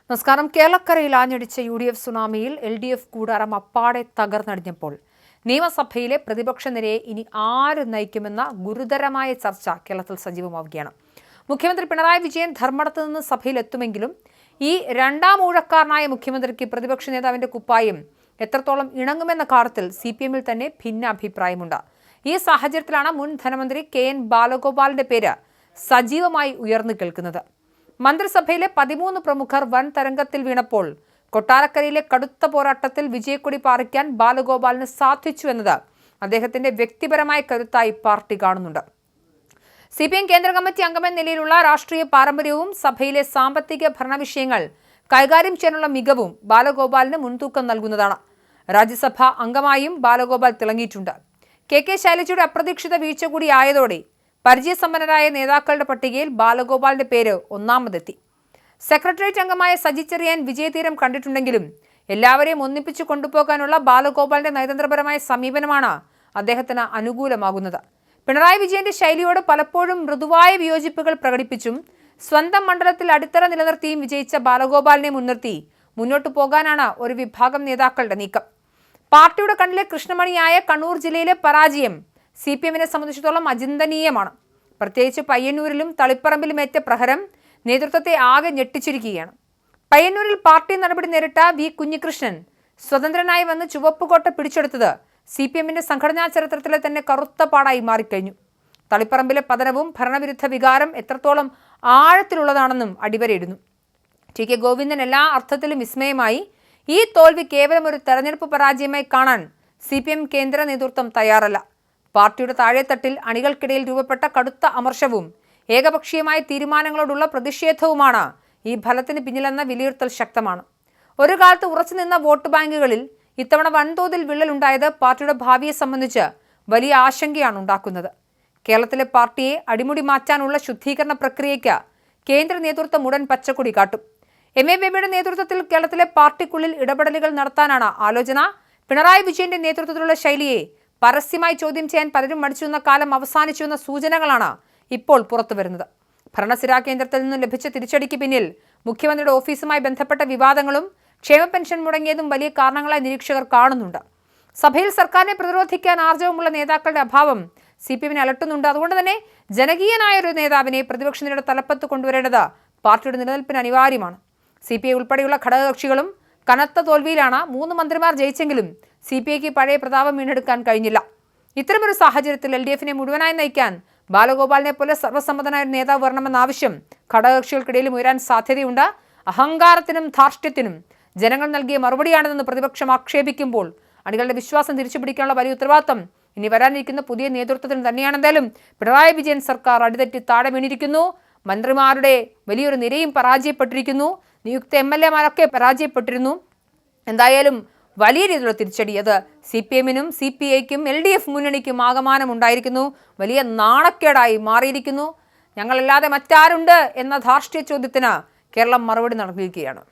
നമസ്കാരം. കേരളക്കരയിൽ ആഞ്ഞടിച്ച UDF സുനാമിയിൽ LDF കൂടാരം അപ്പാടെ തകർന്നടിഞ്ഞപ്പോൾ നിയമസഭയിലെ പ്രതിപക്ഷ നിരയെ ഇനി ആര് നയിക്കുമെന്ന ഗുരുതരമായ ചർച്ച കേരളത്തിൽ സജീവമാവുകയാണ്. മുഖ്യമന്ത്രി പിണറായി വിജയൻ ധർമ്മടത്ത് നിന്ന് സഭയിലെത്തുമെങ്കിലും ഈ രണ്ടാം ഊഴക്കാരനായ മുഖ്യമന്ത്രിക്ക് പ്രതിപക്ഷ നേതാവിന്റെ കുപ്പായം എത്രത്തോളം ഇണങ്ങുമെന്ന കാര്യത്തിൽ CPM-ൽ തന്നെ ഭിന്നാഭിപ്രായമുണ്ട്. ഈ സാഹചര്യത്തിലാണ് മുൻ ധനമന്ത്രി KN ബാലഗോപാലിന്റെ പേര് സജീവമായി ഉയർന്നു കേൾക്കുന്നത്. മന്ത്രിസഭയിലെ 13 പ്രമുഖർ വൻ തരംഗത്തിൽ വീണപ്പോൾ കൊട്ടാരക്കരയിലെ കടുത്ത പോരാട്ടത്തിൽ വിജയക്കൊടി പാറിക്കാൻ ബാലഗോപാലിന് സാധിച്ചു എന്നത് അദ്ദേഹത്തിന്റെ വ്യക്തിപരമായ കരുത്തായി പാർട്ടി കാണുന്നുണ്ട്. CPM കേന്ദ്ര കമ്മിറ്റി അംഗമെന്ന നിലയിലുള്ള രാഷ്ട്രീയ പാരമ്പര്യവും സഭയിലെ സാമ്പത്തിക ഭരണവിഷയങ്ങൾ കൈകാര്യം ചെയ്യാനുള്ള മികവും ബാലഗോപാലിന് മുൻതൂക്കം നൽകുന്നതാണ്. രാജ്യസഭാ അംഗമായും ബാലഗോപാൽ തിളങ്ങിയിട്ടുണ്ട്. KK ശൈലജയുടെ അപ്രതീക്ഷിത വീഴ്ച കൂടി ആയതോടെ പരിചയസമ്പന്നരായ നേതാക്കളുടെ പട്ടികയിൽ ബാലഗോപാലിന്റെ പേര് ഒന്നാമതെത്തി. സെക്രട്ടേറിയറ്റ് അംഗമായ സജി ചെറിയാൻ വിജയതീരം കണ്ടിട്ടുണ്ടെങ്കിലും എല്ലാവരെയും ഒന്നിപ്പിച്ചു കൊണ്ടുപോകാനുള്ള ബാലഗോപാലിന്റെ നയതന്ത്രപരമായ സമീപനമാണ് അദ്ദേഹത്തിന് അനുകൂലമാകുന്നത്. പിണറായി വിജയന്റെ ശൈലിയോട് പലപ്പോഴും മൃദുവായ വിയോജിപ്പുകൾ പ്രകടിപ്പിച്ചും സ്വന്തം മണ്ഡലത്തിൽ അടിത്തറ നിലനിർത്തിയും വിജയിച്ച ബാലഗോപാലിനെ മുൻനിർത്തി മുന്നോട്ടു പോകാനാണ് ഒരു വിഭാഗം നേതാക്കളുടെ നീക്കം. പാർട്ടിയുടെ കണ്ണിലെ കൃഷ്ണമണിയായ കണ്ണൂർ ജില്ലയിലെ പരാജയം CPM-നെ സംബന്ധിച്ചിടത്തോളം അചിന്തനീയമാണ്. പ്രത്യേകിച്ച് പയ്യന്നൂരിലും തളിപ്പറമ്പിലും ഏറ്റ പ്രഹരം നേതൃത്വത്തെ ആകെ ഞെട്ടിച്ചിരിക്കുകയാണ്. പയ്യന്നൂരിൽ പാർട്ടി നടപടി നേരിട്ട V കുഞ്ഞികൃഷ്ണൻ സ്വതന്ത്രനായി വന്ന് ചുവപ്പുകോട്ട പിടിച്ചെടുത്തത് CPM-ന്റെ സംഘടനാ ചരിത്രത്തിലെ തന്നെ കറുത്ത പാടായി മാറിക്കഴിഞ്ഞു. തളിപ്പറമ്പിലെ പതനവും ഭരണവിരുദ്ധ വികാരം എത്രത്തോളം ആഴത്തിലുള്ളതാണെന്നും അടിവരയിടുന്നു. TK ഗോവിന്ദൻ എല്ലാ അർത്ഥത്തിലും വിസ്മയമായി. ഈ തോൽവി കേവലം ഒരു തെരഞ്ഞെടുപ്പ് പരാജയമായി കാണാൻ CPM കേന്ദ്ര നേതൃത്വം തയ്യാറല്ല. പാർട്ടിയുടെ താഴെത്തട്ടിൽ അണികൾക്കിടയിൽ രൂപപ്പെട്ട കടുത്ത അമർഷവും ഏകപക്ഷീയമായ തീരുമാനങ്ങളോടുള്ള പ്രതിഷേധവുമാണ് ഈ ഫലത്തിന് പിന്നിലെന്ന വിലയിരുത്തൽ ശക്തമാണ്. ഒരു കാലത്ത് ഉറച്ചുനിന്ന വോട്ട് ബാങ്കുകളിൽ ഇത്തവണ വൻതോതിൽ വിള്ളലുണ്ടായത് പാർട്ടിയുടെ ഭാവിയെ സംബന്ധിച്ച് വലിയ ആശങ്കയാണ് ഉണ്ടാക്കുന്നത്. കേരളത്തിലെ പാർട്ടിയെ അടിമുടി മാറ്റാനുള്ള ശുദ്ധീകരണ പ്രക്രിയയ്ക്ക് കേന്ദ്ര നേതൃത്വം ഉടൻ പച്ചക്കൊടി കാട്ടും. MA ബേബിയുടെ നേതൃത്വത്തിൽ കേരളത്തിലെ പാർട്ടിക്കുള്ളിൽ ഇടപെടലുകൾ നടത്താനാണ് ആലോചന. പിണറായി വിജയന്റെ നേതൃത്വത്തിലുള്ള ശൈലിയെ പരസ്യമായി ചോദ്യം ചെയ്യാൻ പലരും മടിച്ചുവെന്ന കാലം അവസാനിച്ചുവെന്ന സൂചനകളാണ് ഇപ്പോൾ പുറത്തുവരുന്നത്. ഭരണസിരാ കേന്ദ്രത്തിൽ നിന്നും ലഭിച്ച തിരിച്ചടിക്ക് പിന്നിൽ മുഖ്യമന്ത്രിയുടെ ഓഫീസുമായി ബന്ധപ്പെട്ട വിവാദങ്ങളും ക്ഷേമ പെൻഷൻ മുടങ്ങിയതും വലിയ കാരണങ്ങളായി നിരീക്ഷകർ കാണുന്നുണ്ട്. സഭയിൽ സർക്കാരിനെ പ്രതിരോധിക്കാൻ ആർജവമുള്ള നേതാക്കളുടെ അഭാവം CPM-നെ അലട്ടുന്നുണ്ട്. അതുകൊണ്ട് തന്നെ ജനകീയനായ ഒരു നേതാവിനെ പ്രതിപക്ഷ നിരയുടെ തലപ്പത്ത് കൊണ്ടുവരേണ്ടത് പാർട്ടിയുടെ നിലനിൽപ്പിന് അനിവാര്യമാണ്. CPI ഉൾപ്പെടെയുള്ള ഘടകകക്ഷികളും കനത്ത തോൽവിയിലാണ്. 3 മന്ത്രിമാർ ജയിച്ചെങ്കിലും CPIക്ക് പഴയ പ്രതാപം വീണ്ടെടുക്കാൻ കഴിഞ്ഞില്ല. ഇത്തരമൊരു സാഹചര്യത്തിൽ LDF-നെ മുഴുവനായി നയിക്കാൻ ബാലഗോപാലിനെ പോലെ സർവ്വസമ്മതനായ ഒരു നേതാവ് വരണമെന്ന ആവശ്യം ഘടകകക്ഷികൾക്കിടയിലും ഉയരാൻ സാധ്യതയുണ്ട്. അഹങ്കാരത്തിനും ധാർഷ്ട്യത്തിനും ജനങ്ങൾ നൽകിയ മറുപടിയാണെന്ന് പ്രതിപക്ഷം ആക്ഷേപിക്കുമ്പോൾ അണികളുടെ വിശ്വാസം തിരിച്ചുപിടിക്കാനുള്ള വലിയ ഉത്തരവാദിത്തം ഇനി വരാനിരിക്കുന്ന പുതിയ നേതൃത്വത്തിന് തന്നെയാണ്. എന്തായാലും പിണറായി വിജയൻ സർക്കാർ അടിതെറ്റി താഴെ വീണിരിക്കുന്നു. മന്ത്രിമാരുടെ വലിയൊരു നിരയും പരാജയപ്പെട്ടിരിക്കുന്നു. നിയുക്ത MLA-മാരൊക്കെ പരാജയപ്പെട്ടിരുന്നു. എന്തായാലും വലിയ രീതിയിലുള്ള തിരിച്ചടി അത് CPM-നും CPI-ക്കും LDF മുന്നണിക്കും ആകമാനം ഉണ്ടായിരിക്കുന്നു. വലിയ നാണക്കേടായി മാറിയിരിക്കുന്നു. ഞങ്ങളല്ലാതെ മറ്റാരുണ്ട് എന്ന ധാർഷ്ട്യ ചോദ്യത്തിന് കേരളം മറുപടി നൽകിയിരിക്കുകയാണ്.